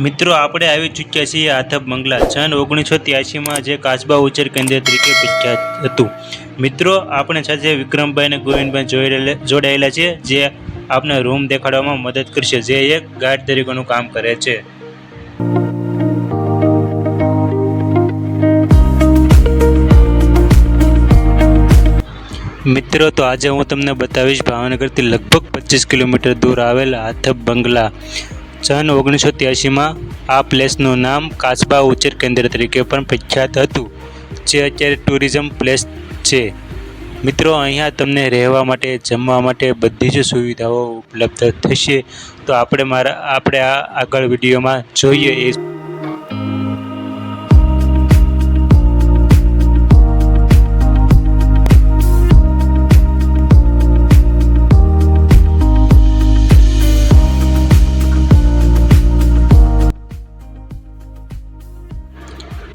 મિત્રો આપણે આવી ચૂક્યા છીએ આથપ બંગલા સન 1983માં જે કાચબા ઉછેર કેન્દ્ર તરીકે પ્રખ્યાત હતું। મિત્રો આપણે સાથે વિક્રમભાઈ અને ગોવિંદભાઈ જોડાયેલા છે, જે આપને રૂમ દેખાડવામાં મદદ કરશે, જે એક ગાઈડ તરીકેનું કામ કરે છે। મિત્રો તો આજે હું તમને બતાવીશ ભાવનગરથી લગભગ 25 કિલોમીટર દૂર આવેલ આથપ બંગલા। સન 1983માં આ પ્લેસનું નામ કાચબા ઉછેર કેન્દ્ર તરીકે પણ પ્રખ્યાત હતું, જે અત્યારે ટુરિઝમ પ્લેસ છે। મિત્રો અહીંયા તમને રહેવા માટે, જમવા માટે બધી જ સુવિધાઓ ઉપલબ્ધ થશે। તો આપણે આ આગળ વિડીયોમાં જોઈએ એ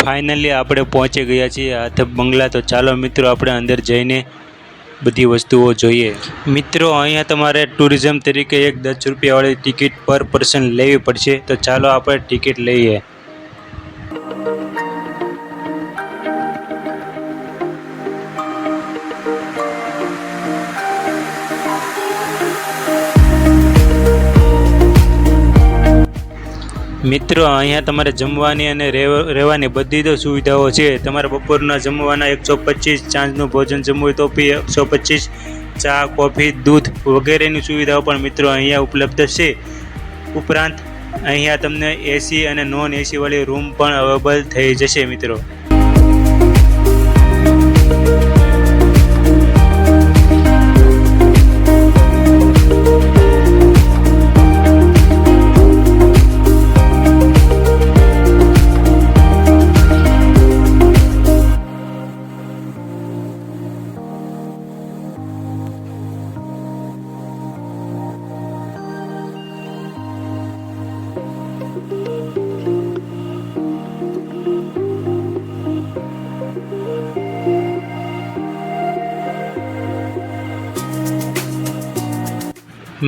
ફાઇનલી આપણે પહોંચી ગયા છીએ આથપ બંગલા। તો ચાલો મિત્રો આપણે અંદર જઈને બધી વસ્તુઓ જોઈએ। મિત્રો અહીંયા તમારે ટુરિઝમ તરીકે એક 10 રૂપિયાવાળી ટિકિટ પર પર્સન લેવી પડશે। તો ચાલો આપણે ટિકિટ લઈએ। મિત્રો અહીંયા તમારે જમવાની અને રહેવાની બધી જ સુવિધાઓ છે। તમારે બપોરના જમવાના 125, સાંજનું ભોજન જમવું હોય તો બી 125, ચા, કોફી, દૂધ વગેરેની સુવિધાઓ પણ મિત્રો અહીંયા ઉપલબ્ધ છે। ઉપરાંત અહીંયા તમને એસી અને નોન એસી વાળી રૂમ પણ અવેલેબલ થઈ જશે મિત્રો।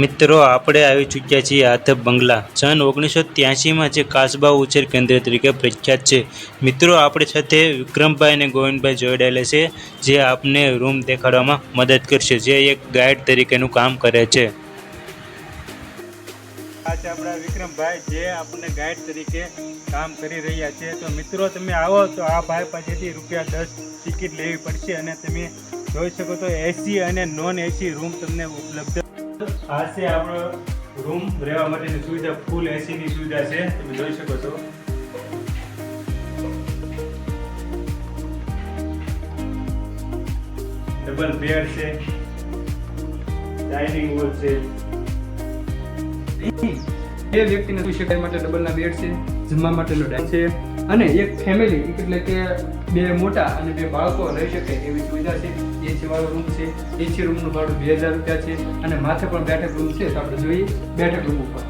મિત્રો આપણે આવી ચૂક્યા છીએ આથપ બંગલા। સન 1983માં જે કાચબા ઉછેર કેન્દ્ર તરીકે પ્રખ્યાત છે। મિત્રો આપણી સાથે વિક્રમભાઈ અને ગોવિંદભાઈ જોડાયેલા છે, જે આપને રૂમ દેખાડવામાં મદદ કરશે, જે એક ગાઈડ તરીકેનું કામ કરે છે। આ છે આપણા વિક્રમભાઈ, જે આપણને ગાઈડ તરીકે કામ કરી રહ્યા છે। તો મિત્રો તમે આવો તો આ ભાઈ પાસેથી ₹10 ટિકિટ લેવી પડશે, અને તમે જોઈ શકો તો એસી અને નોન એસી રૂમ તમને ઉપલબ્ધ। આ છે આપણો રૂમ, રહેવા માટેની સુવિધા, ફૂલ એસીની સુવિધા છે, તમે જોઈ શકો છો। ડબલ બેડ છે, ડાઇનિંગ હોલ છે, બે વ્યક્તિને સુઈ શકાય માટે ડબલના બેડ છે, જમવા માટેનો ડાઇનિંગ છે, અને એક ફેમિલી એટલે કે બે મોટા અને બે બાળકો રહી શકે એવી સુવિધા છે। એસી વાળો રૂમ છે, એસી રૂમનું ભાડું ₹2000 છે, અને માથે પણ બેઠક રૂમ છે। તો આપણે જોઈએ બેઠક રૂમ ઉપર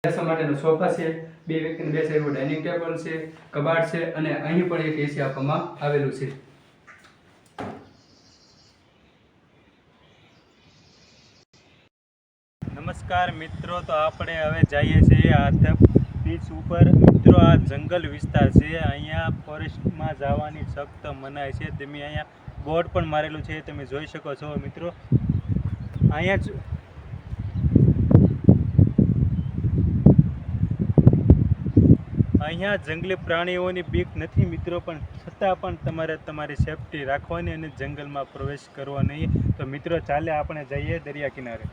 બેસવા માટેનો સોફા છે, બે વ્યક્તિને બેસાય એવો ડાઇનિંગ ટેબલ છે, કબાટ છે, અને અહીં પણ એક એસી આપવામાં આવેલું છે। નમસ્કાર મિત્રો, તો આપણે હવે જઈએ છીએ આથપ બીચ ઉપર। મિત્રો આ જંગલ વિસ્તાર છે, અહીંયા ફોરેસ્ટમાં જવાની સખ્ત મનાઈ છે। તમે અહીંયા બોર્ડ પણ મારેલું છે, તમે જોઈ શકો છો મિત્રો। અહીંયા જંગલી પ્રાણીઓની બીક નથી મિત્રો, પણ છતાં પણ તમારે તમારી સેફટી રાખવાની અને જંગલમાં પ્રવેશ કરવો નહીં। તો મિત્રો ચાલે આપણે જઈએ દરિયા કિનારે।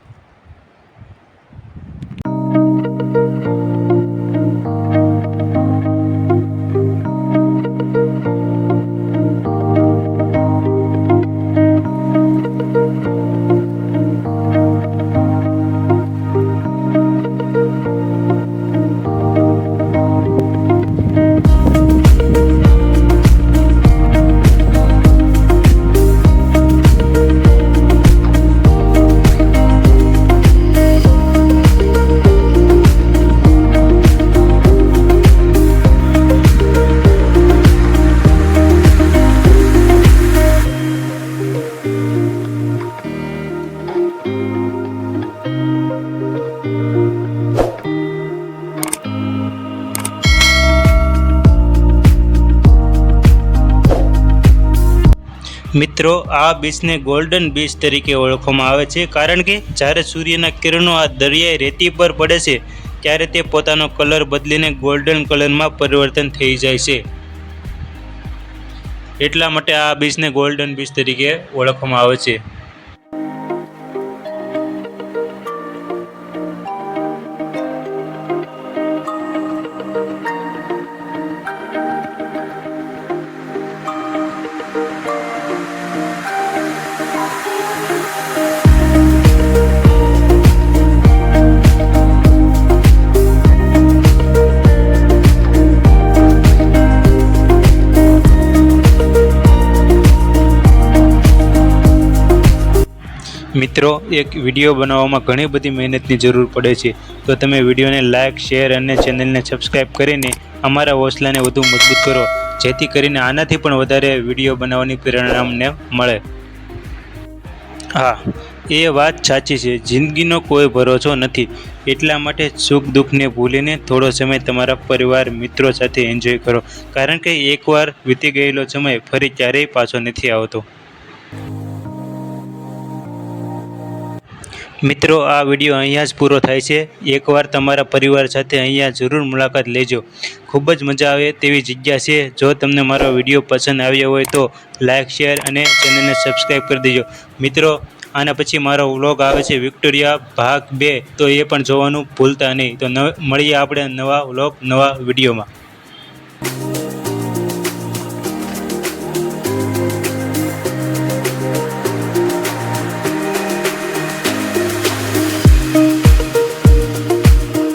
મિત્રો, આ બીચને ગોલ્ડન બીચ તરીકે ઓળખવામાં આવે છે કારણ કે જ્યારે સૂર્યના કિરણો આ દરિયાઈ રેતી પર પડે છે ત્યારે તે પોતાનો કલર બદલીને ગોલ્ડન કલરમાં પરિવર્તન થઈ જાય છે. એટલા માટે આ બીચને ગોલ્ડન બીચ તરીકે ઓળખવામાં આવે છે. મિત્રો, એક વિડીયો બનાવવામાં ઘણી બધી મહેનતની જરૂર પડે છે, તો તમે વિડીયોને લાઇક, શેર અને ચેનલને સબસ્ક્રાઈબ કરીને અમારા હૌસલાને વધુ મજબૂત કરો, જેથી કરીને આનાથી પણ વધારે વિડીયો બનાવવાની પ્રેરણા અમને મળે. હા, એ વાત સાચી છે. જિંદગીનો કોઈ ભરોસો નથી, એટલા માટે સુખ દુઃખને ભૂલીને થોડો સમય તમારા પરિવાર, મિત્રો સાથે એન્જોય કરો, કારણ કે એકવાર વીતી ગયેલો સમય ફરી ક્યારેય પાછો નથી આવતો. મિત્રો, આ વિડીયો અહીંયા જ પૂરો થાય છે. એકવાર તમારા પરિવાર સાથે અહીંયા જરૂર મુલાકાત લેજો. ખૂબ જ મજા આવે તેવી જગ્યા છે. જો તમને મારો વિડીયો પસંદ આવ્યો હોય તો લાઇક, શેર અને ચેનલને સબસ્ક્રાઈબ કરી દેજો. મિત્રો, આના પછી મારો વ્લોગ આવે છે વિક્ટોરિયા ભાગ 2, તો એ પણ જોવાનું ભૂલતા નહીં. તો મળીએ આપણે નવા વ્લોગ, નવા વિડીયોમાં.